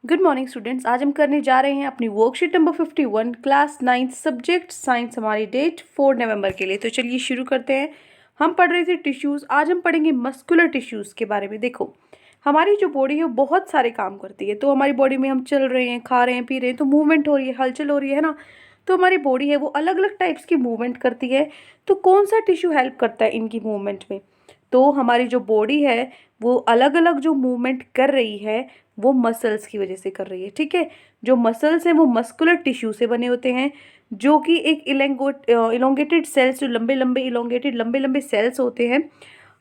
Good morning students. आज हम करने जा रहे हैं अपनी worksheet number 51 class 9th subject science. हमारी डेट 4 नवंबर के लिए। तो चलिए शुरू करते हैं। हम पढ़ रहे थे टिश्यूज़, आज हम पढ़ेंगे मस्कुलर टिश्यूज़ के बारे में। देखो, हमारी जो बॉडी है वो बहुत सारे काम करती है। तो हमारी बॉडी में हम चल रहे हैं, खा रहे हैं, पी रहे हैं, तो मूवमेंट हो रही है, हलचल हो रही है ना। तो हमारी बॉडी है वो अलग अलग टाइप्स की मूवमेंट करती है। तो कौन सा टिश्यू हेल्प करता है इनकी मूवमेंट में? तो हमारी जो बॉडी है वो अलग अलग जो मूवमेंट कर रही है वो मसल्स की वजह से कर रही है। ठीक है, जो मसल्स हैं वो मस्कुलर टिश्यू से बने होते हैं, जो कि एक इलोंगेटेड सेल्स, जो लंबे लंबे सेल्स होते हैं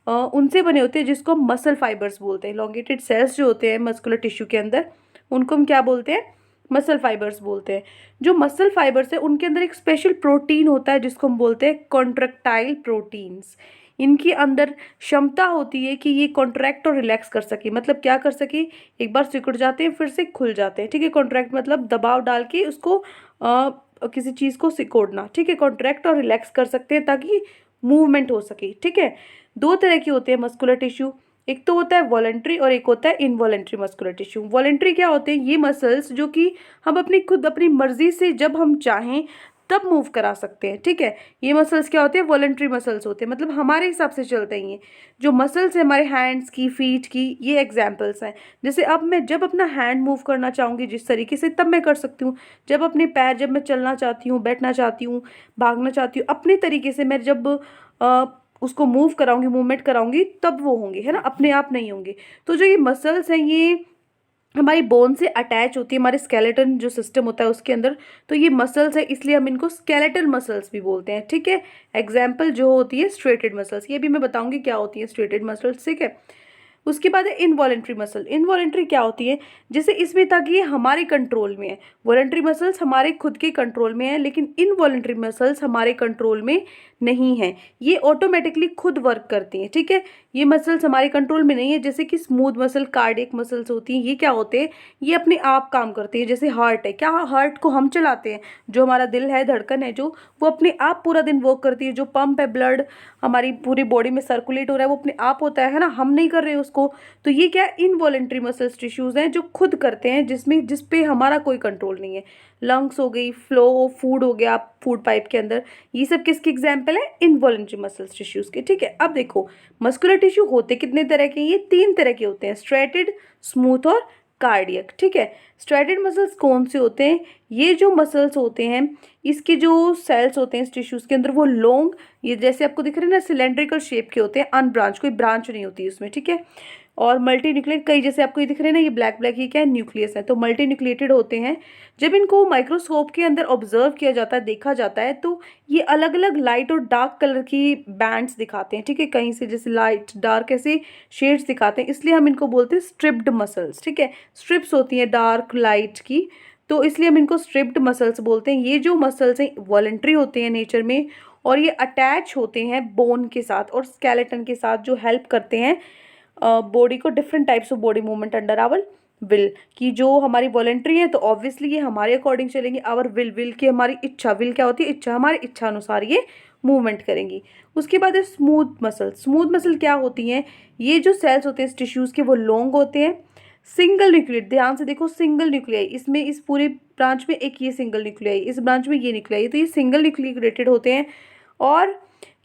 उनसे बने होते हैं, जिसको हम मसल फाइबर्स बोलते हैं। इलोंगेटेड सेल्स जो होते हैं मस्कुलर टिश्यू के अंदर, उनको हम क्या बोलते हैं? मसल फाइबर्स बोलते हैं। जो मसल फाइबर्स है उनके अंदर एक स्पेशल प्रोटीन होता है जिसको हम बोलते हैं कॉन्ट्रैक्टाइल प्रोटीन्स। इनके अंदर क्षमता होती है कि ये कॉन्ट्रैक्ट और रिलैक्स कर सके। मतलब क्या कर सके? एक बार सिकुड़ जाते हैं फिर से खुल जाते हैं। ठीक है, कॉन्ट्रैक्ट मतलब दबाव डाल के उसको किसी चीज़ को सिकोड़ना। ठीक है, कॉन्ट्रैक्ट और रिलैक्स कर सकते हैं ताकि मूवमेंट हो सके। ठीक है, दो तरह के होते हैं मस्कुलर टिश्यू। एक तो होता है वॉलंटरी और एक होता है इनवॉलंटरी मस्कुलर टिश्यू। वॉलंटरी क्या होते हैं? ये मसल्स जो कि हम अपनी खुद अपनी मर्जी से जब हम चाहें तब मूव करा सकते हैं। ठीक है, ये मसल्स क्या होते हैं? वॉलंटरी मसल्स होते हैं, मतलब हमारे हिसाब से चलते हैं। ये जो मसल्स है हमारे हैंड्स की, फीट की, ये एग्जाम्पल्स हैं। जैसे अब मैं जब अपना हैंड मूव करना चाहूँगी जिस तरीके से, तब मैं कर सकती हूँ। जब अपने पैर, जब मैं चलना चाहती हूँ, बैठना चाहती हूँ, भागना चाहती हूँ, अपने तरीके से मैं जब उसको मूव कराऊंगी, मूवमेंट कराऊंगी, तब वो होंगे, है ना, अपने आप नहीं होंगे। तो जो ये मसल्स हैं ये हमारी बोन से अटैच होती है, हमारे स्केलेटन जो सिस्टम होता है उसके अंदर। तो ये मसल्स है, इसलिए हम इनको स्केलेटल मसल्स भी बोलते हैं। ठीक है, एग्जाम्पल जो होती है स्ट्रेटेड मसल्स, ये भी मैं बताऊंगी क्या होती है स्ट्रेटेड मसल्स। ठीक है, उसके बाद है इनवॉलेंट्री मसल। इनवॉलेंट्री क्या होती है? जैसे इसमें था कि ये हमारे कंट्रोल में है। वॉलेंट्री मसल्स हमारे खुद के कंट्रोल में है, लेकिन इनवॉलेंट्री मसल्स हमारे कंट्रोल में नहीं है। ये ऑटोमेटिकली खुद वर्क करती हैं। ठीक है, ये मसल्स हमारे कंट्रोल में नहीं है। जैसे कि स्मूथ मसल, कार्डियक मसल्स होती हैं, ये क्या होते हैं? ये अपने आप काम करते हैं। जैसे हार्ट है, क्या हार्ट को हम चलाते हैं? जो हमारा दिल है, धड़कन है, जो वो अपने आप पूरा दिन वर्क करती है। जो पंप है, ब्लड हमारी पूरी बॉडी में सर्कुलेट हो रहा है, वो अपने आप होता है ना, हम नहीं कर रहे उसको। तो ये क्या? इनवॉलेंट्री मसल्स टिश्यूज हैं जो खुद करते हैं, जिस पे हमारा कोई कंट्रोल नहीं है। लंग्स हो गई, फ्लो ऑफ फूड हो गया फूड पाइप के अंदर, ये सब किसके एग्जाम्पल है? इनवॉलेंट्री मसल्स टिश्यूज के। ठीक है, अब देखो मस्कुलर टिश्यू होते कितने तरह के? ये 3 तरह के होते हैं, स्ट्रेटेड, स्मूथ और कार्डियक। ठीक है, स्ट्रेटेड मसल्स कौन से होते हैं? ये जो मसल्स होते हैं, इसके जो सेल्स होते हैं इस टिश्यूज के अंदर, वो लॉन्ग, ये जैसे आपको दिख रहे हैं ना, सिलेंड्रिकल शेप के होते हैं, अनब्रांच, कोई ब्रांच नहीं होती उसमें। ठीक है, और मल्टी न्यूक्लिएट, कई जैसे आपको ये दिख रहे हैं ना, ये ब्लैक ब्लैक, ये क्या है? न्यूक्लियस है। तो मल्टी न्यूक्लिएटेड होते हैं। जब इनको माइक्रोस्कोप के अंदर ऑब्जर्व किया जाता है, देखा जाता है, तो ये अलग अलग लाइट और डार्क कलर की बैंड्स दिखाते हैं। ठीक है, कहीं से जैसे लाइट डार्क ऐसे शेड्स दिखाते हैं, इसलिए हम इनको बोलते हैं स्ट्रिप्ड मसल्स। ठीक है, स्ट्रिप्स होती हैं डार्क लाइट की, तो इसलिए हम इनको स्ट्रिप्ड मसल्स बोलते हैं। ये जो मसल्स हैं वॉलंटरी होते हैं नेचर में, और ये अटैच होते हैं बोन के साथ और स्केलेटन के साथ, जो हेल्प करते हैं बॉडी को, different types of body movement under our will. कि जो हमारी वॉलेंट्री है तो ऑब्वियसली ये हमारे अकॉर्डिंग चलेंगे। आवर विल की हमारी इच्छा, विल क्या होती है? इच्छा, हमारी इच्छा अनुसार ये मूवमेंट करेंगी। उसके बाद है स्मूथ मसल। स्मूथ मसल क्या होती हैं? ये जो सेल्स होते हैं टिश्यूज़ के, वो लॉन्ग होते हैं, सिंगल न्यूक्लिएट, ध्यान से देखो, सिंगल न्यूक्लियाई, इसमें इस पूरे ब्रांच में एक ये सिंगल न्यूक्लियाई, इस ब्रांच में ये न्यूक्लियाई, तो ये सिंगल न्यूक्लिएटेड होते हैं। और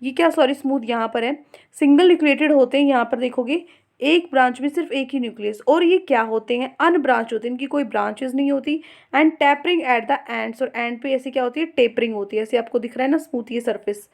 ये क्या, सॉरी, स्मूथ यहाँ पर है, सिंगल न्यूक्लिएटेड होते हैं। यहाँ पर देखोगे एक ब्रांच में सिर्फ एक ही न्यूक्लियस। और ये क्या होते हैं? अनब्रांच होते हैं, इनकी कोई ब्रांचेस नहीं होती। And tapering at the ends, और एंड पे ऐसे क्या होती है? टेपरिंग होती है। ऐसे आपको दिख रहा है ना स्मूथ ये सरफेस,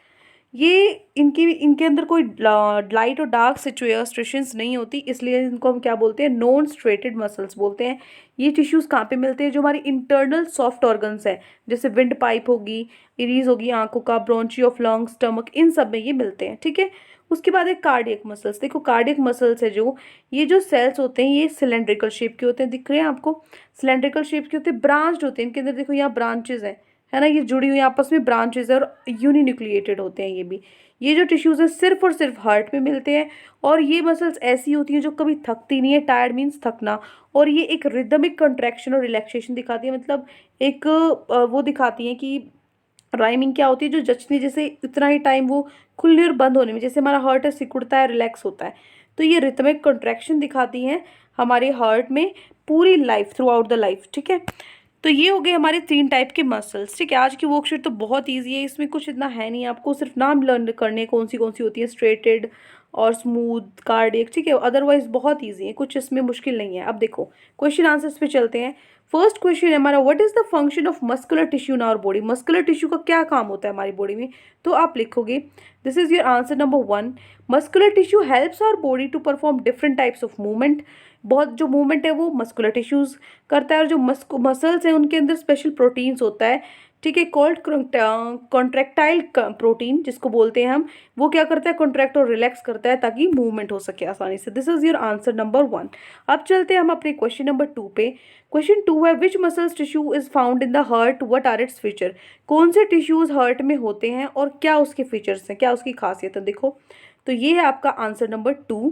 ये इनके अंदर कोई लाइट और डार्क सिचुएशंस नहीं होती, इसलिए इनको हम क्या बोलते हैं? नॉन स्ट्रेटेड मसल्स बोलते हैं। ये टिश्यूज़ कहाँ पे मिलते हैं? जो हमारी इंटरनल सॉफ्ट ऑर्गन्स हैं, जैसे विंड पाइप होगी, इरीज होगी आंखों का, ब्रोंची ऑफ लंग, स्टमक, इन सब में ये मिलते हैं। ठीक है, उसके बाद है कार्डियक मसल्स। देखो कार्डियक मसल्स है जो, ये जो सेल्स होते हैं ये सिलेंड्रिकल शेप के होते हैं, दिख रहे हैं आपको? सिलेंड्रिकल शेप के होते हैं, ब्रांच्ड होते हैं, इनके अंदर देखो यहाँ ब्रांचेज हैं, है ना, ये जुड़ी हुई आपस में ब्रांचेज है, और यूनिन्यूक्लिएटेड होते हैं ये भी। ये जो टिश्यूज़ है सिर्फ और सिर्फ हार्ट में मिलते हैं। और ये मसल्स ऐसी होती हैं जो कभी थकती नहीं है, टायर्ड मीन्स थकना। और ये एक रिदमिक कंट्रैक्शन और रिलैक्सेशन दिखाती है, मतलब एक वो दिखाती हैं कि राइमिंग क्या होती है, जो जचने जैसे इतना ही टाइम वो खुलने और बंद होने में, जैसे हमारा हार्ट है सिकुड़ता है, रिलैक्स होता है। तो तो ये रिथमिक कॉन्ट्रैक्शन दिखाती हैं हमारे हार्ट में पूरी life, through out the life. ठीक है, तो ये हो गए हमारे 3 टाइप के मसल्स। ठीक है, आज की वर्कशीट तो बहुत ईजी है, इसमें कुछ इतना है नहीं, आपको सिर्फ नाम लर्न करने कौन सी होती है, स्ट्रेटेड और स्मूथ, कार्डियक। ठीक है, अदरवाइज बहुत ईजी है, कुछ इसमें मुश्किल नहीं है। अब देखो क्वेश्चन आंसर्स पे चलते हैं। फर्स्ट क्वेश्चन है हमारा, what is the function of muscular tissue in our body. Muscular tissue का क्या काम होता है हमारी बॉडी में, तो आप लिखोगे this is your answer number 1। Muscular tissue helps our body to perform different types of movement. बहुत जो मूवमेंट है वो मस्कुलर टिश्यूज करता है, और जो मसल्स हैं उनके अंदर स्पेशल प्रोटीन्स होता है। ठीक है, कॉल्ड कॉन्ट्रैक्टाइल प्रोटीन जिसको बोलते हैं हम, वो क्या करता है, कॉन्ट्रैक्ट और रिलैक्स करता है ताकि मूवमेंट हो सके आसानी से। This is your answer number 1। अब चलते हैं हम अपने क्वेश्चन नंबर 2 पे। क्वेश्चन 2 है, which muscles tissue is found in the heart, what are its feature. कौन से टिश्यूज हार्ट में होते हैं और क्या उसके फीचर्स हैं, क्या उसकी खासियत है। देखो, तो ये है आपका आंसर नंबर 2।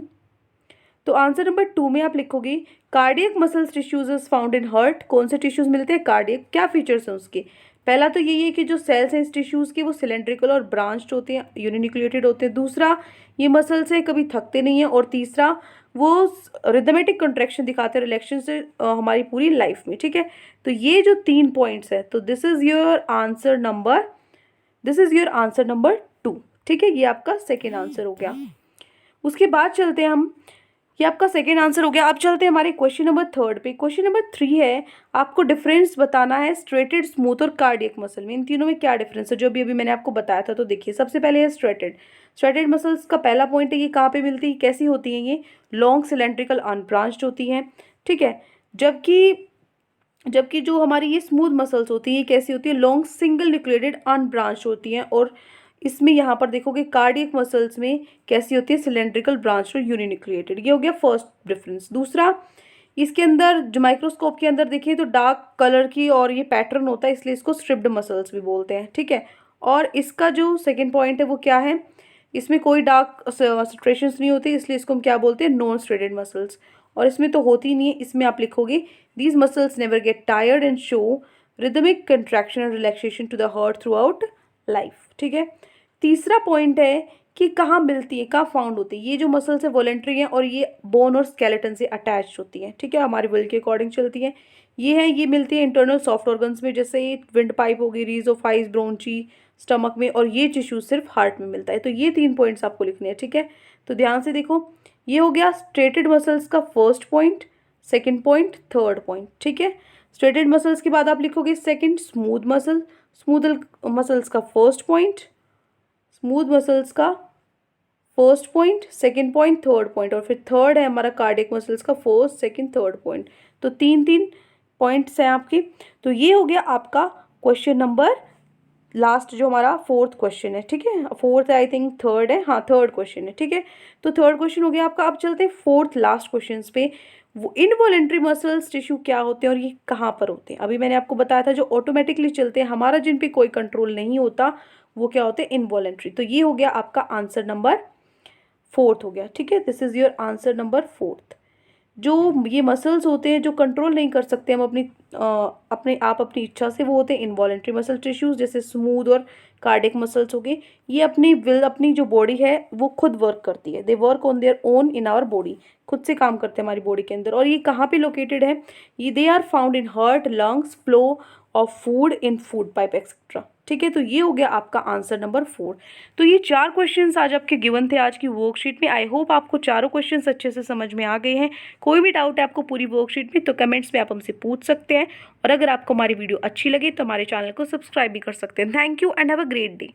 तो आंसर नंबर 2 में आप लिखोगे cardiac muscles tissues is found in heart. कौन से टिश्यूज मिलते हैं, कार्डियक। क्या फीचर्स हैं उसके, पहला तो यही है कि जो सेल्स हैं इस टिश्यूज के वो सिलेंड्रिकल और ब्रांच्ड होते हैं, यूनिन्यूक्लिएटेड होते हैं। दूसरा, ये मसल्स हैं कभी थकते नहीं हैं। और तीसरा, वो रिदमेटिक कंट्रैक्शन दिखाते हैं रिलैक्शन से हमारी पूरी लाइफ में। ठीक है, तो ये जो 3 पॉइंट्स है, तो this is your answer number 2। ठीक है, ये आपका सेकेंड आंसर हो गया। उसके बाद चलते हैं हम, ये आपका सेकेंड आंसर हो गया। अब चलते हैं हमारे क्वेश्चन नंबर 3 पे। क्वेश्चन नंबर 3 है, आपको डिफरेंस बताना है स्ट्रेटेड, स्मूथ और कार्डियक मसल में। इन तीनों में क्या डिफरेंस है, जो अभी मैंने आपको बताया था। तो देखिए, सबसे पहले है स्ट्रेटेड मसल्स का पहला पॉइंट है, ये कहाँ पे मिलती है, कैसी होती हैं ये, लॉन्ग सिलेंड्रिकल अनब्रांच्ड होती हैं। ठीक है, जबकि जो हमारी ये स्मूथ मसल्स होती है, कैसी होती है, लॉन्ग सिंगल न्यूक्लिएटेड अनब्रांच्ड होती हैं। और इसमें यहाँ पर देखोगे कार्डियक मसल्स में कैसी होती है, सिलेंड्रिकल ब्रांच और यूनिन्यूक्लिएटेड। ये हो गया फर्स्ट डिफरेंस। दूसरा, इसके अंदर जो माइक्रोस्कोप के अंदर देखिए तो डार्क कलर की और ये पैटर्न होता है, इसलिए इसको स्ट्रिप्ड मसल्स भी बोलते हैं। ठीक है, और इसका जो सेकेंड पॉइंट है वो क्या है, इसमें कोई डार्क स्ट्रेशंस नहीं होती, इसलिए इसको हम क्या बोलते हैं, नॉन स्ट्रेटेड मसल्स। और इसमें तो होती नहीं है, इसमें आप लिखोगे these muscles never get tired and show rhythmic contraction and relaxation to the heart throughout life. ठीक है, तीसरा पॉइंट है कि कहाँ मिलती है, कहाँ फाउंड होती है। ये जो मसल्स है वॉलेंट्री हैं और ये बोन और स्केलेटन से अटैच होती हैं। ठीक है, हमारे विल के अकॉर्डिंग चलती हैं। ये मिलती है इंटरनल सॉफ्ट ऑर्गन्स में, जैसे ये विंड पाइप होगी, रीजोफाइज, ब्रोंची, स्टमक में, और ये टिश्यू सिर्फ हार्ट में मिलता है। तो ये 3 पॉइंट्स आपको लिखने हैं। ठीक है, तो ध्यान से देखो, ये हो गया स्ट्रेटेड मसल्स का first point, second point, third point. ठीक है, स्ट्रेटेड मसल्स के बाद आप लिखोगे सेकेंड स्मूथ मसल्स का फर्स्ट पॉइंट, स्मूथ मसल्स का first point, second point, third point, और फिर थर्ड है हमारा कार्डियक मसल्स का फर्स्ट, सेकेंड, थर्ड पॉइंट। तो 3 पॉइंट्स हैं आपके। तो ये हो गया आपका क्वेश्चन नंबर, लास्ट जो हमारा फोर्थ क्वेश्चन है। ठीक है, फोर्थ आई थिंक थर्ड है, हाँ थर्ड क्वेश्चन है। ठीक है, तो थर्ड क्वेश्चन हो गया आपका। अब चलते हैं फोर्थ लास्ट क्वेश्चन पे, वो इनवॉलेंट्री मसल्स टिश्यू क्या होते हैं और ये कहाँ पर होते हैं। अभी मैंने आपको बताया था जो ऑटोमेटिकली चलते हैं, हमारा जिन पे कोई कंट्रोल नहीं होता, वो क्या होते हैं, इनवॉलेंट्री। तो ये हो गया आपका आंसर नंबर 4 हो गया। ठीक है, this is your answer number 4। जो ये मसल्स होते हैं जो कंट्रोल नहीं कर सकते हम अपनी इच्छा से, वो होते हैं इनवॉलेंट्री मसल टिश्यूज, जैसे स्मूथ और कार्डियक मसल्स हो गए। ये अपनी जो बॉडी है वो खुद वर्क करती है, they work on their own in our body, खुद से काम करते हैं हमारी बॉडी के अंदर। और ये कहाँ पे लोकेटेड है, ये they are found in heart, lungs, flow of food in food pipe etcetera. ठीक है, तो ये हो गया आपका आंसर नंबर 4। तो ये 4 क्वेश्चंस आज आपके गिवन थे आज की वर्कशीट में। आई होप आपको चारों क्वेश्चंस अच्छे से समझ में आ गए हैं। कोई भी डाउट है आपको पूरी वर्कशीट में तो कमेंट्स में आप हमसे पूछ सकते हैं। और अगर आपको हमारी वीडियो अच्छी लगे तो हमारे चैनल को सब्सक्राइब भी कर सकते हैं। Thank you and have a great day.